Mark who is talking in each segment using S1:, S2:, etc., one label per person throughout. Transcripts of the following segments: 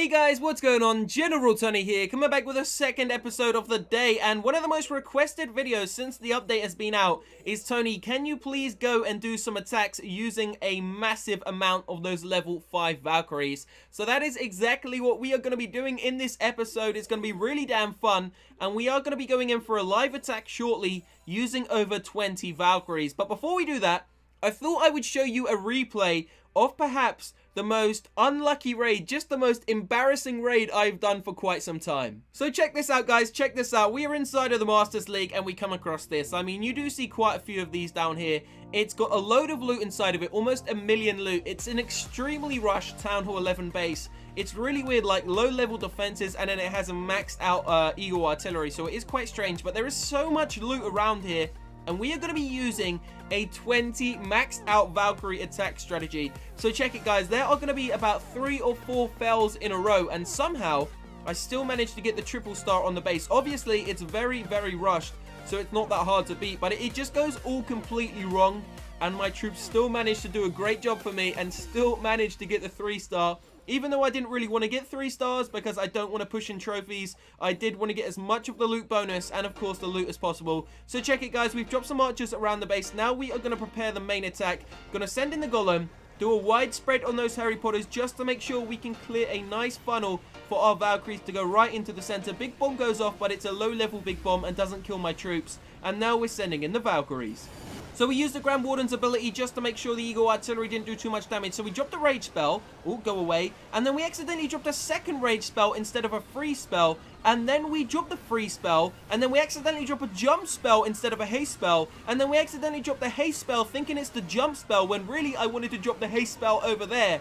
S1: Hey guys, what's going on? General Tony here, coming back with a second episode of the day, and one of the most requested videos since the update has been out is, Tony, can you please go and do some attacks using a massive amount of those level 5 Valkyries? So that is exactly what we are going to be doing in this episode. It's going to be really damn fun, and we are going to be going in for a live attack shortly using over 20 Valkyries. But before we do that, I thought I would show you a replay of perhaps the most unlucky raid, just the most embarrassing raid I've done for quite some time. So check this out, guys, check this out. We are inside of the Masters League and we come across this. I mean, you do see quite a few of these down here. It's got a load of loot inside of it, almost a million loot. It's an extremely rushed Town Hall 11 base. It's really weird, like low level defenses, and then it has a maxed out Eagle artillery, so it is quite strange, but there is so much loot around here. And we are going to be using a 20 maxed out Valkyrie attack strategy. So check it, guys. There are going to be about 3 or 4 fells in a row. And somehow, I still managed to get the triple star on the base. Obviously, it's very, very rushed. So it's not that hard to beat. But it just goes all completely wrong. And my troops still managed to do a great job for me. And still managed to get the 3-star. Even though I didn't really want to get 3 stars because I don't want to push in trophies, I did want to get as much of the loot bonus and of course the loot as possible. So check it, guys, we've dropped some archers around the base. Now we are going to prepare the main attack. Going to send in the golem, do a wide spread on those Harry Potters just to make sure we can clear a nice funnel for our Valkyries to go right into the center. Big bomb goes off, but it's a low level big bomb and doesn't kill my troops. And now we're sending in the Valkyries. So we used the Grand Warden's ability just to make sure the Eagle Artillery didn't do too much damage. So we dropped a Rage spell. Oh, go away. And then we accidentally dropped a second Rage spell instead of a freeze spell. And then we dropped the freeze spell. And then we accidentally dropped a jump spell instead of a haste spell. And then we accidentally dropped the haste spell thinking it's the jump spell when really I wanted to drop the haste spell over there.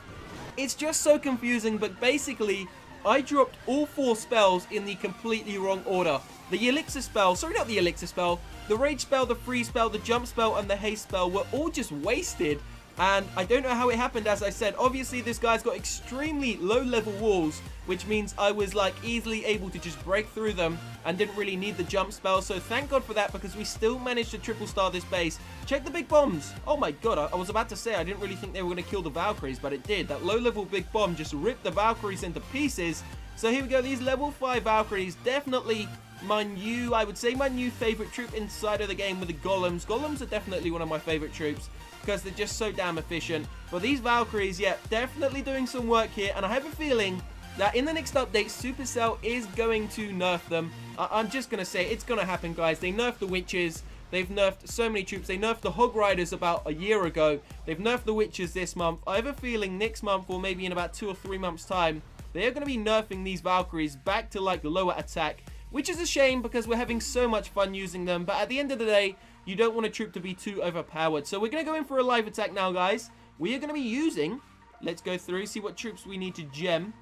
S1: It's just so confusing, but basically I dropped all 4 spells in the completely wrong order. The Elixir spell, sorry, not the Elixir spell, the Rage spell, the freeze spell, the jump spell, and the haste spell were all just wasted. And I don't know how it happened, as I said. Obviously, this guy's got extremely low-level walls, which means I was, like, easily able to just break through them and didn't really need the jump spell. So thank God for that, because we still managed to triple star this base. Check the big bombs. Oh my God, I was about to say I didn't really think they were going to kill the Valkyries, but it did. That low-level big bomb just ripped the Valkyries into pieces. So here we go. These level 5 Valkyries, definitely I would say my new favorite troop inside of the game with the golems. Golems are definitely one of my favorite troops because they're just so damn efficient. But these Valkyries, yeah, definitely doing some work here. And I have a feeling that in the next update, Supercell is going to nerf them. I'm just going to say it's going to happen, guys. They nerfed the witches. They've nerfed so many troops. They nerfed the hog-riders about a year ago. They've nerfed the witches this month. I have a feeling next month, or maybe in about 2 or 3 months' time, they are going to be nerfing these Valkyries back to like lower attack. Which is a shame because we're having so much fun using them. But at the end of the day, you don't want a troop to be too overpowered. So we're going to go in for a live attack now, guys. We are going to be using, let's go through, see what troops we need to gem.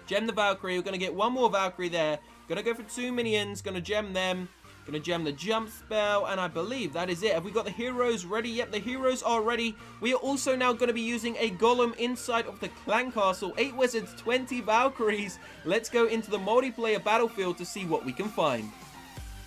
S1: Gem the Valkyrie. We're going to get 1 more Valkyrie there. Going to go for 2 minions. Going to gem them. Going to gem the jump spell, and I believe that is it. Have we got the heroes ready? Yep, the heroes are ready. We are also now going to be using a golem inside of the clan castle. 8 wizards, 20 Valkyries. Let's go into the multiplayer battlefield to see what we can find.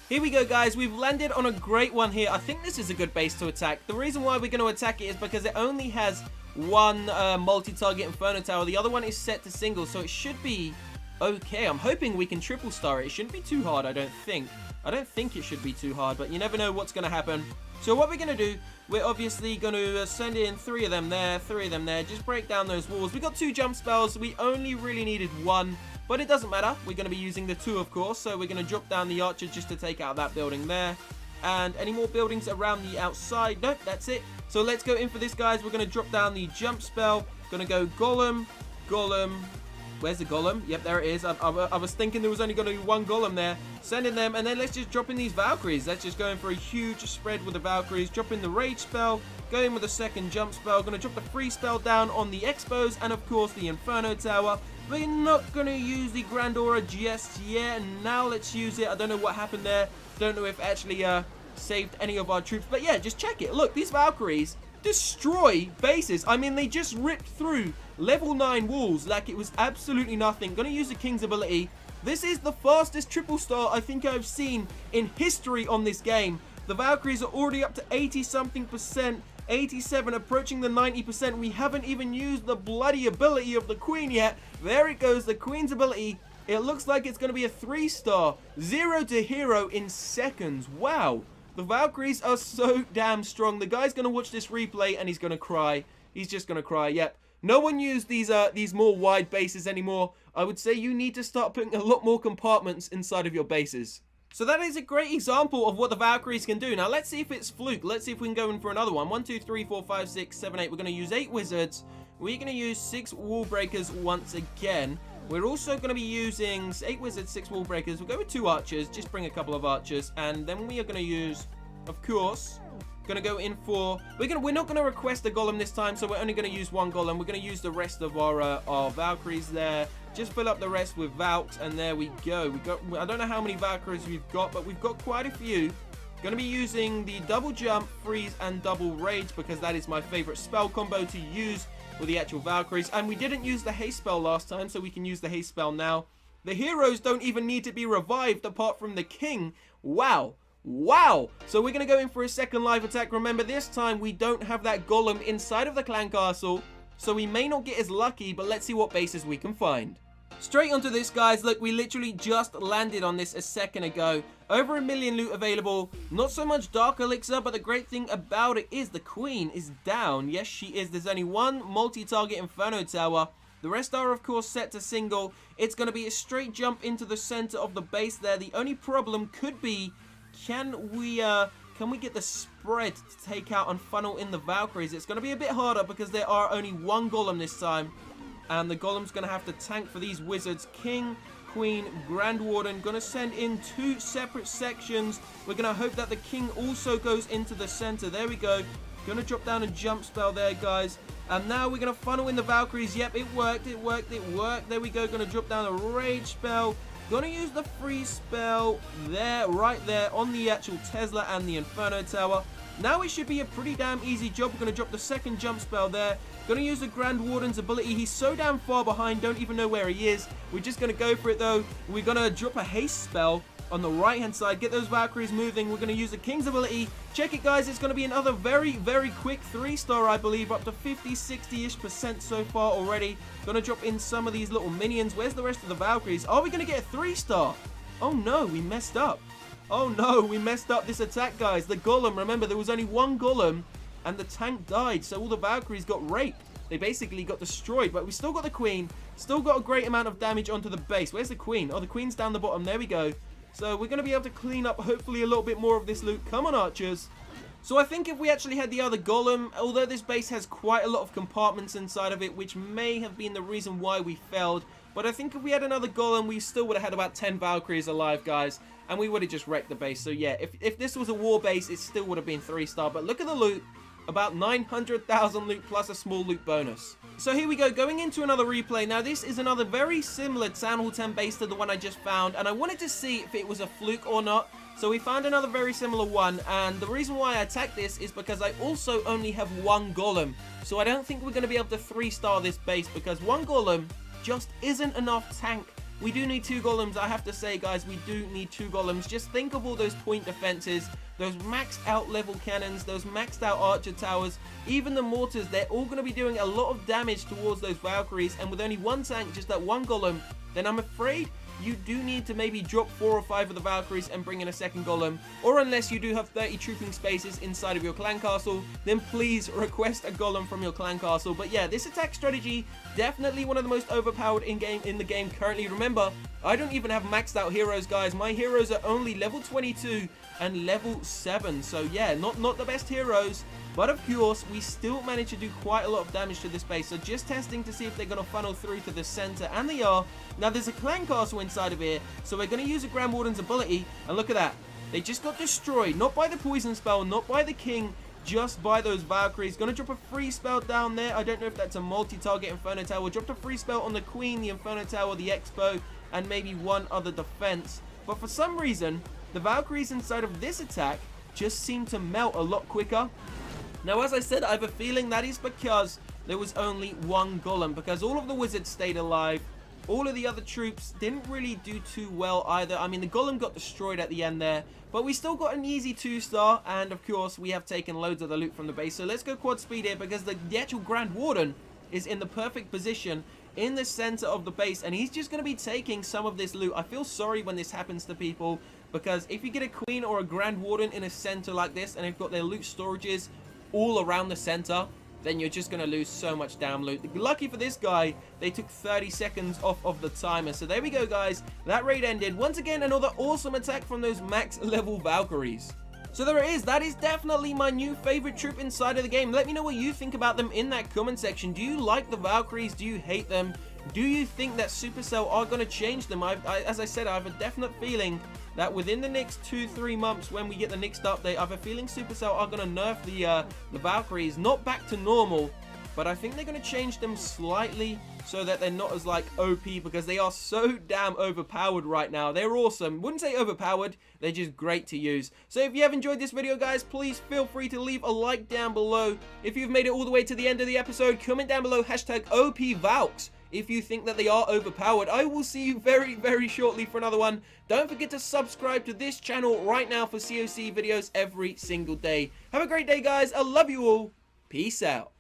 S1: Here we go, guys. We've landed on a great one here. I think this is a good base to attack. The reason why we're going to attack it is because it only has 1 multi-target Inferno Tower. The other one is set to single, so it should be okay. I'm hoping we can triple star it. It shouldn't be too hard, I don't think. I don't think it should be too hard, but you never know what's going to happen. So what we're going to do, we're obviously going to send in 3 of them there, 3 of them there. Just break down those walls. We got 2 jump spells. We only really needed 1, but it doesn't matter. We're going to be using the 2, of course. So we're going to drop down the archer just to take out that building there. And any more buildings around the outside? Nope, that's it. So let's go in for this, guys. We're going to drop down the jump spell. Going to go golem, golem. Where's the golem? Yep, there it is. I was thinking there was only going to be 1 golem there. Sending them, and then let's just drop in these Valkyries. Let's just go in for a huge spread with the Valkyries. Drop in the rage spell. Go in with a second jump spell. Going to drop the free spell down on the expos, and of course the Inferno Tower. We're not going to use the Grand Aura just yet. Now let's use it. I don't know what happened there. Don't know if it actually saved any of our troops. But yeah, just check it. Look, these Valkyries destroy bases. I mean, they just ripped through level 9 walls like it was absolutely nothing. Gonna use the King's ability. This is the fastest triple star I think I've seen in history on this game. The Valkyries are already up to 80-something%. 87, approaching the 90%. We haven't even used the bloody ability of the queen yet. There it goes, the queen's ability. It looks like it's going to be a 3-star, 0 to hero in seconds. Wow, the Valkyries are so damn strong. The guy's going to watch this replay and he's going to cry. He's just going to cry, yep. No one used these more wide bases anymore. I would say you need to start putting a lot more compartments inside of your bases. So that is a great example of what the Valkyries can do. Now let's see if it's fluke. Let's see if we can go in for another one. 1, 2, 3, 4, 5, 6, 7, 8. We're going to use 8 wizards. We're going to use 6 wall breakers once again. We're also going to be using 8 wizards, 6 wall breakers. We'll go with 2 archers. Just bring a couple of archers. And then we are going to use, of course, going to go in for... We're not going to request a golem this time, so we're only going to use 1 golem. We're going to use the rest of our Valkyries there. Just fill up the rest with Valks, and there we go. I don't know how many Valkyries we've got, but we've got quite a few. Going to be using the double jump, freeze, and double rage, because that is my favorite spell combo to use with the actual Valkyries. And we didn't use the haste spell last time, so we can use the haste spell now. The heroes don't even need to be revived apart from the king. Wow. Wow. So we're going to go in for a second live attack. Remember, this time we don't have that golem inside of the clan castle, so we may not get as lucky, but let's see what bases we can find. Straight onto this, guys. Look, we literally just landed on this a second ago. Over 1 million loot available. Not so much dark elixir, but the great thing about it is the queen is down. Yes, she is. There's only one multi-target inferno tower. The rest are, of course, set to single. It's going to be a straight jump into the center of the base there. The only problem could be, can we get the spread to take out and funnel in the Valkyries? It's going to be a bit harder because there are only 1 golem this time. And the golem's going to have to tank for these wizards. King, Queen, Grand Warden. Going to send in 2 separate sections. We're going to hope that the king also goes into the center. There we go. Going to drop down a jump spell there, guys. And now we're going to funnel in the Valkyries. Yep, it worked, it worked, it worked. There we go. Going to drop down a rage spell. Going to use the freeze spell there, right there, on the actual Tesla and the Inferno Tower. Now it should be a pretty damn easy job. We're going to drop the second jump spell there. Going to use the Grand Warden's ability. He's so damn far behind, don't even know where he is. We're just going to go for it, though. We're going to drop a haste spell on the right-hand side. Get those Valkyries moving. We're going to use the King's ability. Check it, guys. It's going to be another very, very quick 3-star, I believe. Up to 50, 60-ish% so far already. Going to drop in some of these little minions. Where's the rest of the Valkyries? Are we going to get a 3-star? Oh, no. We messed up. Oh, no. We messed up this attack, guys. The golem. Remember, there was only 1 golem. And the tank died, so all the Valkyries got raped. They basically got destroyed, but we still got the queen. Still got a great amount of damage onto the base. Where's the queen? Oh, the queen's down the bottom. There we go. So we're going to be able to clean up, hopefully, a little bit more of this loot. Come on, archers. So I think if we actually had the other golem, although this base has quite a lot of compartments inside of it, which may have been the reason why we failed, but I think if we had another golem, we still would have had about 10 Valkyries alive, guys, and we would have just wrecked the base. So yeah, if this was a war base, it still would have been 3-star, but look at the loot. About 900,000 loot plus a small loot bonus. So here we go, going into another replay. Now this is another very similar Town Hall 10 base to the one I just found, and I wanted to see if it was a fluke or not. So we found another very similar one, and the reason why I attacked this is because I also only have 1 golem. So I don't think we're going to be able to 3-star this base, because 1 golem just isn't enough tank. We do need 2 golems, I have to say, guys, we do need 2 golems. Just think of all those point defenses, those maxed out level cannons, those maxed out archer towers, even the mortars. They're all going to be doing a lot of damage towards those Valkyries, and with only 1 tank, just that 1 golem, then I'm afraid you do need to maybe drop 4 or 5 of the Valkyries and bring in a second golem, or unless you do have 30 trooping spaces inside of your clan castle, then please request a golem from your clan castle. But yeah, this attack strategy, definitely one of the most overpowered in the game currently. Remember, I don't even have maxed out heroes, guys. My heroes are only level 22 and level 7, so yeah, not the best heroes. But of course, we still managed to do quite a lot of damage to this base. So just testing to see if they're going to funnel through to the center. And they are. Now there's a clan castle inside of here. So we're going to use a Grand Warden's ability. And look at that. They just got destroyed. Not by the poison spell. Not by the king. Just by those Valkyries. Going to drop a free spell down there. I don't know if that's a multi-target Inferno Tower. Dropped a free spell on the Queen, the Inferno Tower, the Expo. And maybe one other defense. But for some reason, the Valkyries inside of this attack just seem to melt a lot quicker. Now, as I said, I have a feeling that is because there was only 1 golem, because all of the wizards stayed alive. All of the other troops didn't really do too well either. I mean, the golem got destroyed at the end there, but we still got an easy 2-star, and of course, we have taken loads of the loot from the base. So let's go quad speed here, because the actual Grand Warden is in the perfect position in the center of the base, and he's just going to be taking some of this loot. I feel sorry when this happens to people, because if you get a Queen or a Grand Warden in a center like this, and they've got their loot storages all around the center, then you're just going to lose so much damn loot. Lucky for this guy, they took 30 seconds off of the timer. So there we go, guys. That raid ended. Once again, another awesome attack from those max level Valkyries. So there it is. That is definitely my new favorite troop inside of the game. Let me know what you think about them in that comment section. Do you like the Valkyries? Do you hate them? Do you think that Supercell are going to change them? As I said, I have a definite feeling that within the next 2-3 months, when we get the next update, I have a feeling Supercell are going to nerf the Valkyries, not back to normal, but I think they're going to change them slightly so that they're not as like OP, because they are so damn overpowered right now. They're awesome. Wouldn't say overpowered, they're just great to use. So if you have enjoyed this video, guys, please feel free to leave a like down below. If you've made it all the way to the end of the episode, comment down below hashtag OPValks if you think that they are overpowered. I will see you very, very shortly for another one. Don't forget to subscribe to this channel right now for COC videos every single day. Have a great day, guys. I love you all. Peace out.